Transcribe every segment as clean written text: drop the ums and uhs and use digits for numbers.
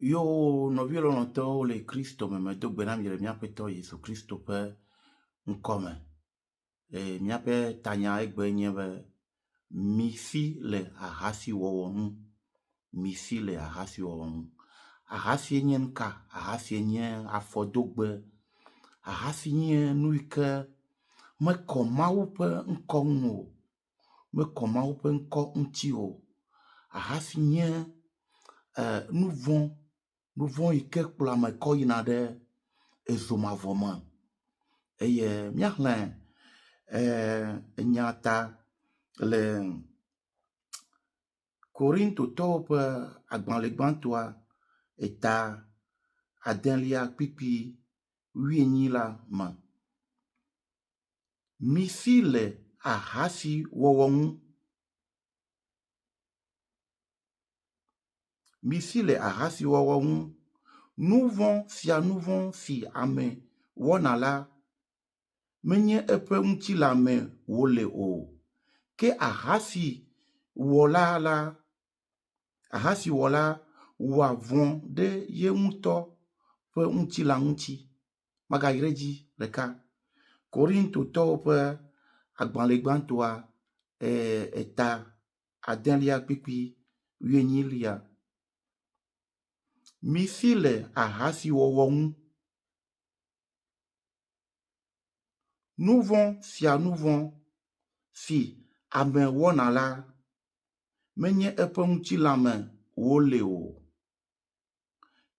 Yo, nɔvi lɔlɔ̃tɔwo le Kristo me medo gbe na mi le míaƒe Tɔ Yesu Kristo ƒe ŋkɔ me. Míaƒe tanya egbe nye be misi le ahasi wɔwɔ ŋu. Misi le ahasi wɔwɔ ŋu. Ahasi nye nuka? Ahasi nye afɔdogbe. Ahasi nye nu yi ke mekɔ Mawu ƒe ŋkɔ ŋu o. Mekɔ Mawu ƒe ŋkɔ ŋuti o. Ahasi nye nu vɔ̃ yi ke kplɔ ame kɔ yina ɖe ezomavɔ me. Eye míaxlẽ enya ta le Korintotɔwo ƒe agbalẽ gbãtɔa eta 9:18 la me. Misi le ahasi wɔwɔ ŋu. Misi le ahasi wɔwɔ ŋu. Nu vɔ̃ sia nu vɔ̃ si ame wɔna la menye eƒe ŋutilãme wòle o. Ke ahasi wɔla wɔa vɔ̃ ɖe ye ŋutɔ ƒe ŋutilã ŋuti. Magayi ɖe edzi ɖeka. Korintotɔwo ƒe agbalẽ gbãtɔa eta 9:18. Misi le ahasi wɔwɔ ŋu. Nu vɔ̃ sia nu vɔ̃ si ame wɔna la menye eƒe ŋutilãme wòle o.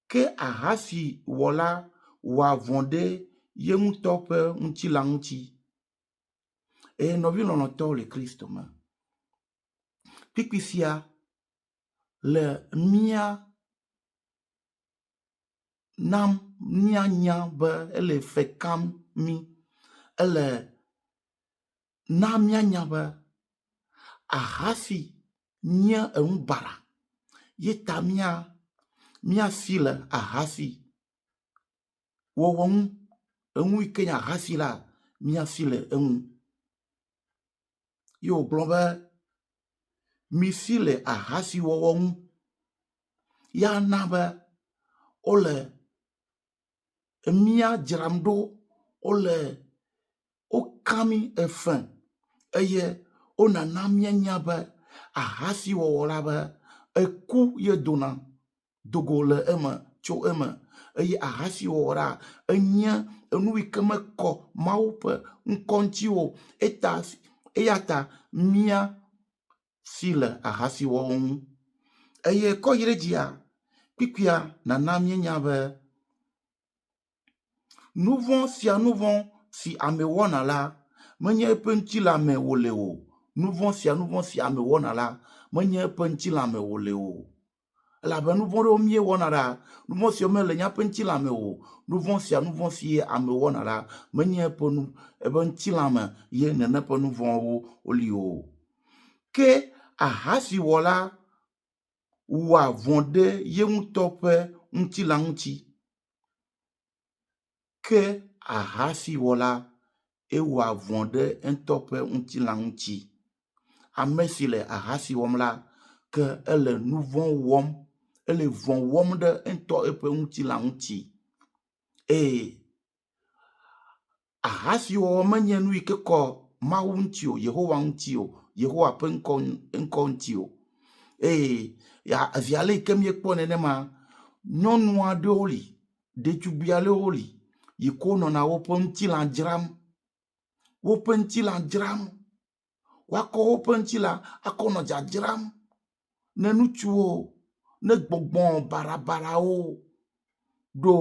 Ke ahasi wɔla wɔa vɔ̃ ɖe ye ŋutɔ ƒe ŋutilã ŋuti. Eye nɔvi lɔlɔ̃tɔwo le Kristo me. Kpikpi sia le nam míanya be ele fe kam mí. Ele na míanya be ahasi nye enu bara. Ye ta míasi le ahasi wɔwɔ ŋu. Eŋu yi ke nye ahasi la míasi le eŋu. Ye wògblɔ be misi le ahasi wɔwɔ ŋu. Ya na be wole mía dzram ɖo. Woka mí efe. Eye wonana míanya be ahasi wɔwɔ la be eku ye dona dogo le eme tso eme. Eye ahasi wɔwɔ la enye enu yi ke mekɔ Mawu ƒe ŋkɔ ŋuti o. Eya ta mía si le ahasi wɔwɔ ŋu. Eye kɔ yi ɖe dzia, kpikpia nana míenya be nu vɔ̃ sia nu vɔ̃ si ame wɔna la menye eƒe ŋutilãme wòle o. Nu vɔ̃ sia nu vɔ̃ si ame wɔna la menye eƒe ŋutilãme wòle o. Elabena nu vɔ̃ ɖewo míewɔna la, nu vɔ̃ siwo mele míaƒe ŋutilãme o. Nu vɔ̃ sia nu vɔ̃ si ame wɔna la menye eƒe ŋutilãme ye nene ƒe nu vɔ̃wo woli o. Ke ahasi wɔla wɔa vɔ̃ ɖe ye ŋutɔ ƒe ŋutilã ŋuti. Ke ahasi wɔla ewɔa vɔ̃ ɖe eŋutɔ ƒe ŋutilã ŋuti. Ame si le ahasi wɔm la, ke ele nu vɔ̃ wɔm. Ele vɔ̃ wɔm ɖe eŋutɔ eƒe ŋutilã ŋuti. Ahasi wɔwɔ menye nu yi ke kɔ Mawu ŋuti o, Yehowa ŋuti o, Yehowa ƒe ŋkɔ ŋuti o. Via le yi ke míekpɔ nenema, nyɔnu aɖewo li, ɖetugbui aɖewo li, yi ke wonɔna woƒe ŋutilã dzram. Woƒe ŋutilã dzram. Woakɔ woƒe ŋutilã akɔ nɔ dzadzram ne ŋutsuwo, ne gbɔgbɔ barabarawo ɖo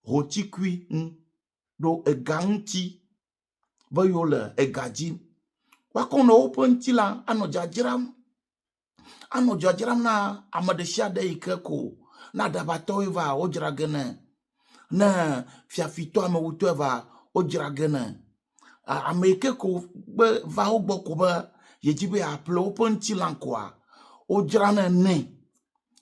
hotsikui ŋu, ɖo ega ŋuti be yewo le ega dzim. Woakɔ nɔ woƒe ŋutilã anɔ dzadzram. Anɔ dzadzram na ame ɖe sia ɖe yi ke ko na aɖabatɔwo va wodzra ge ne. Ne fiafitɔ amewutɔe va wodzra ge ne. Ame yi ke ko va wo gbɔ ko be yedzi be yeaƒle woƒe ŋutilã koa, wodzrana nɛ.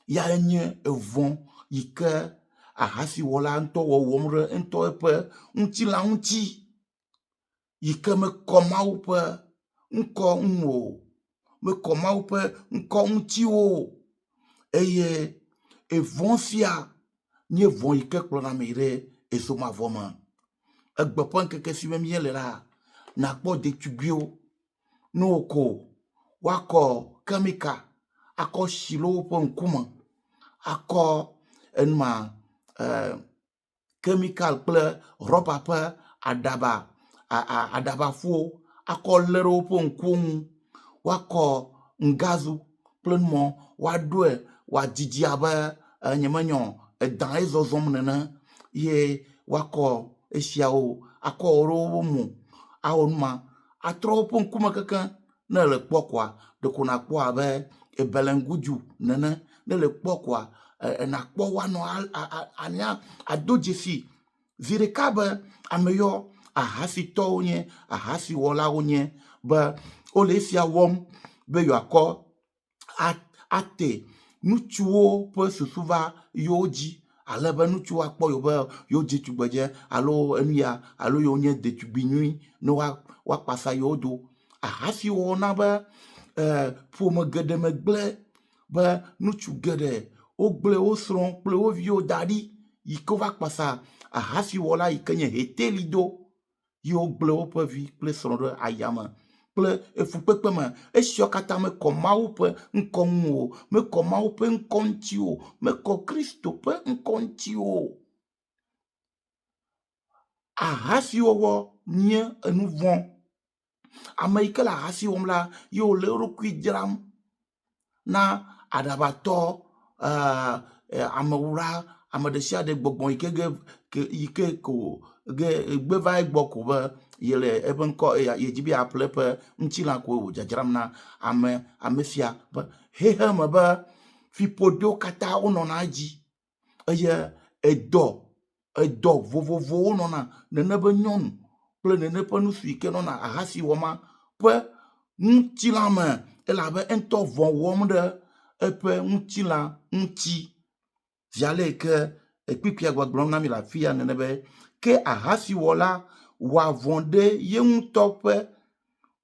Ya nye evɔ̃ yi ke ahasi wɔla ŋutɔ wɔwɔm ɖe ŋutɔ eƒe ŋutilã ŋuti. Yi ke mekɔ Mawu ƒe ŋkɔ ŋu o. Mekɔ Mawu ƒe ŋkɔ ŋuti o. eye evon sia nye von ike kplɔna mi ɖe ezomavɔ me. Egbeƒe ŋkeke si me míele la, nakpɔ ɖetugbiwo ne woko woakɔ kemika akɔ si le woƒe ŋkume, akɔ enuma chemical kple rɔba ƒe aɖabafuwo akɔ lé ɖe woƒe ŋkuwo ŋu, woakɔ ngazu kple numɔ woaɖɔe wòadidi abe nyemenyo edã ye zɔzɔm nene, ye woakɔ esiawo akɔ wɔ ɖe woƒe mo, awɔ numa atrɔ woƒe ŋkume kekeŋ. Ne le kpɔ koa ɖeko nakpɔ abe ebelengudzu nene, ne le kpɔ koa nakpɔ woanɔ ado dzesi zi ɖeka be ame yɔ ahasitɔwo nye, ahasiwɔlawo nye, be wole esia wɔm be yewoakɔ ate ŋutsuwo ƒe susu va yewo dzi, alebe ŋutsuwo akpɔ yewo be yewo dze tugbedze alo enuya alo yewo nye ɖetugbi nyui ne woakpasa yewo do. Ahasiwɔwɔ na be ƒome geɖe me gblẽ, be ŋutsu geɖe wogblẽ wo srɔ̃ kple wo viwo da ɖi yi ke va kpasa ahasiwɔla yi ke nye heteli do, ye wogblẽ woƒe vi kple srɔ̃ ɖe ayame kple efukpekpe me. Esiawo katã mekɔ Mawu ƒe ŋkɔ ŋu o, mekɔ Mawu ƒe ŋkɔ ŋuti o, mekɔ Kristo ƒe ŋkɔ ŋuti o. Ahasiwɔwɔ nye enu vɔ̃. Ame yi ke le ahasi wɔm la, ye wòle eɖokui dzram na aɖabatɔ, amewura, ame ɖe sia ɖe gbɔgbɔ yi ke ko gbe va egbɔ ko be yele eƒe ŋkɔ ye dzi be yeaƒle eƒe ŋutilã ko wò dzadzram na ame sia be xexe me be fiƒoɖewo katã wonɔna edzi, eye edɔ vovovowo nɔna nene be nyɔnu kple nene ƒe nu si ke nɔna ahasi wɔma ƒe ŋutilã me, elabe eŋutɔ vɔ wɔm ɖe eƒe ŋutilã ŋuti. Via le ke kpikpia gbɔgblɔm na mi le afi ya nene be ke ahasiwɔla wɔa vɔ ɖe ye ŋutɔ ƒe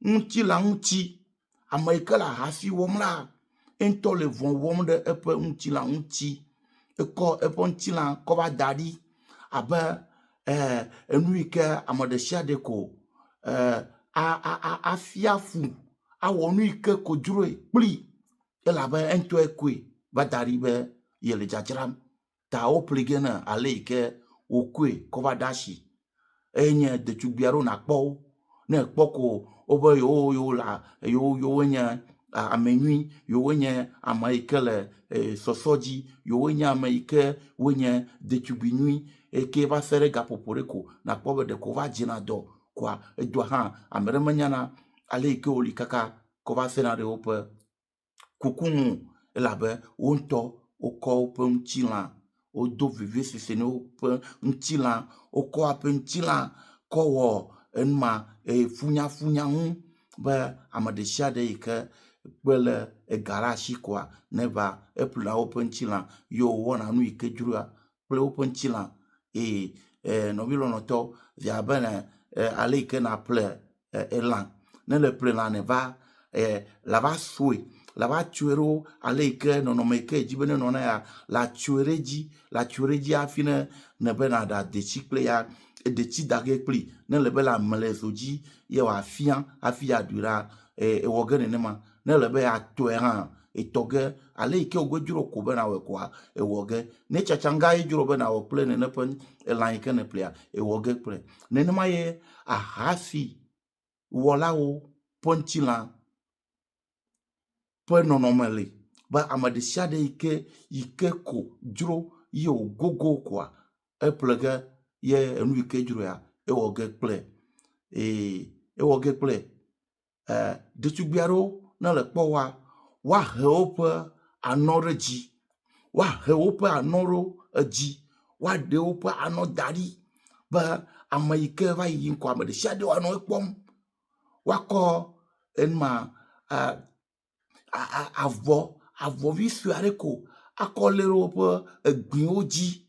ŋutilã ŋuti. Ame yi ke le ahasi wɔm la, eŋutɔ le vɔ wɔm ɖe eƒe ŋutilã ŋuti. Ekɔ eƒe ŋutilã kɔ va da ɖi abe enu yi ke ame ɖe sia ɖe ko afia fu, awɔ nu yi ke ko dzroe kpli, elabe eŋutɔe koe va da ɖi be yele dzadzram, ta woƒle ge ne ale yi ke wòkoe kɔ va ɖe asi. Enye ɖetugbi aɖewo nakpɔ wo, ne ekpɔ ko wobe yewo nye ame nyui, yewo nye ame yi ke le sɔsɔ dzi, yewo nye ame yi ke wonye ɖetugbi nyui, eke va se ɖe gaƒoƒo ɖe ko nakpɔ be ɖeko va dzena dɔ koa edɔa hã ame ɖe menyana ale yi ke wòli kaka kɔ va sena ɖe woƒe kuku ŋu, elabe wo ŋutɔ wokɔ woƒe ŋutilã, wodo vevesese ne woƒe ŋutilã, wokɔ woƒe ŋutilã kɔ wɔ enuma funyafunya ŋu, be ame ɖe sia ɖe yi ke kpe le ega ɖe asi koa neva eƒlena woƒe ŋutilã ye wòwɔna nu yi ke dzroa kple woƒe ŋutilã. Nɔvi lɔlɔ̃tɔ, via be ale yi ke naƒle elã, ne le ƒle lã ne va la va soe, la va tsoe ɖo ale yi ke nɔnɔme yi ke edzi be ne nɔna ya, la tsoe ɖe edzi hafi ne be naɖa detsi kple ya, detsi da ge kpli, ne le be la me le zo dzi ye wòafia hafi aɖui ɖa, ewɔ ge nenema. Ne le be atɔe hã, etɔ ge ale yi ke wògbe dzro ko be nawɔe koa ewɔ ge. Ne tsatsanga ye dzro be nawɔ kple nene ƒe elã yi ke ne ƒlea, ewɔ ge kple. Nenema ye ahasi wɔlawo ƒe ŋutilã ƒe nɔnɔme le, be ame ɖe sia ɖe yi ke ko dzro ye wògogo koa eƒle ge ye enu yi ke dzroa ewɔ ge kple. Ewɔ ge kple. Ɖetugbi aɖewo ne le kpɔ woa, woahe woƒe anɔ ɖe dzi, woahe woƒe anɔ ɖo edzi, woaɖe woƒe anɔ da ɖi be ame yi ke va yiyim ko ame ɖe sia ɖe woanɔ ekpɔm. Woakɔ enuma avɔvi sue aɖe ko akɔ lé ɖe woƒe egbiwo dzi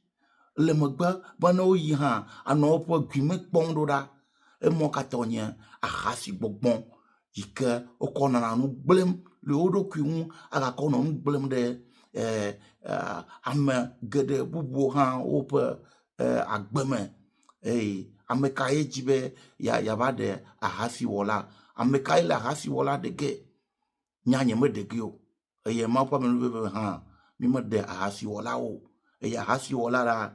le megbe be ne woyi hã anɔ woƒe gbime kpɔm ɖo ɖa. Emɔ katã nye ahasi gbɔgbɔ yi ke wokɔ nɔna nu gblẽm le wo ɖokui ŋu agakɔ nɔ nu gblẽm ɖe ame geɖe bubu hã woƒe agbeme. Ame kae dzi be yava ɖe ahasi wɔla? Ame kae le ahasi wɔla ɖe ge? Nyanye me ɖe ge o. Eye ma ƒe amenuveve hã mi me ɖe ahasi wɔla o. Eye ahasi wɔla la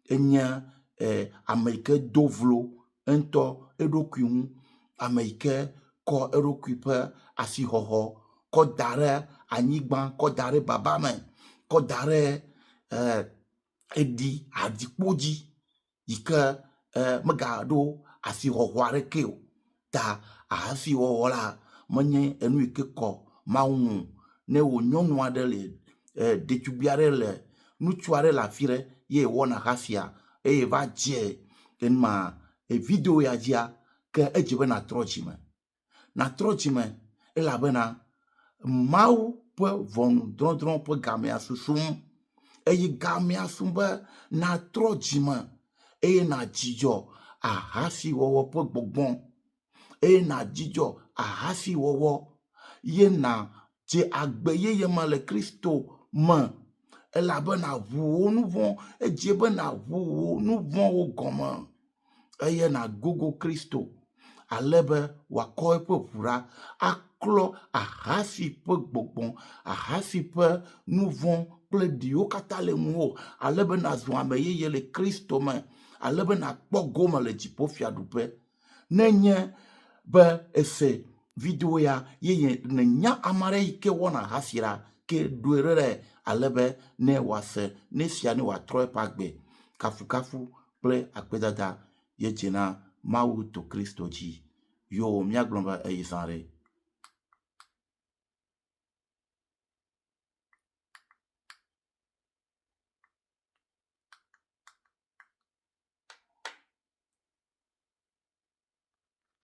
enye ame yi ke do vlo ŋutɔ eɖokui ŋu, ame yi ke kɔ eɖokui ƒe asixɔxɔ kɔ da ɖe anyigba, kɔ da ɖe baba me, kɔ da ɖe eɖi adikpo dzi yi ke megaɖo asixɔxɔ aɖeke o. Ta ahasi wɔwɔ la menye enu yi ke kɔ Mawu ŋu. Ne wo nyɔnu aɖe le ɖetugbi aɖe le ŋutsu aɖe le afi ɖe ye wɔna ahasia eye va dze enuma video ya dzia, ke edze be natrɔ dzime. Natrɔ dzime elabena Mawu ƒe ʋɔnudrɔ̃drɔ̃ ƒe gamea susum. Eye gamea sum be natrɔ dzime eye nadzidzɔ ahasi wɔwɔ ƒe gbɔgbɔ. Eye nadzidzɔ ahasi wɔwɔ ye nadze agbe yeye me le Kristo me. Elabena ʋu wo nu vɔ̃, edze be naʋu wo nu vɔ̃wo gɔme. Eye nagogo Kristo ale be wòakɔ eƒe ʋu ɖa aklɔ ahasi ƒe gbɔgbɔ, ahasi ƒe nu vɔ̃ kple ɖiwo katã le ŋuwò. Ale be nazu ame yeye le Kristo me. Ale be nakpɔ gome le dziƒofiaɖuƒe. Nenye be ese video ya ye nenya ame aɖe yi ke wɔna ahasi la, ke ɖoe ɖe ale be ne wòase ne sia ne wòatrɔ eƒe agbe. Kafukafu kple akpedada ye dze na Mawu to Kristo dzi. Yo míagblɔ be eyi zã ɖe.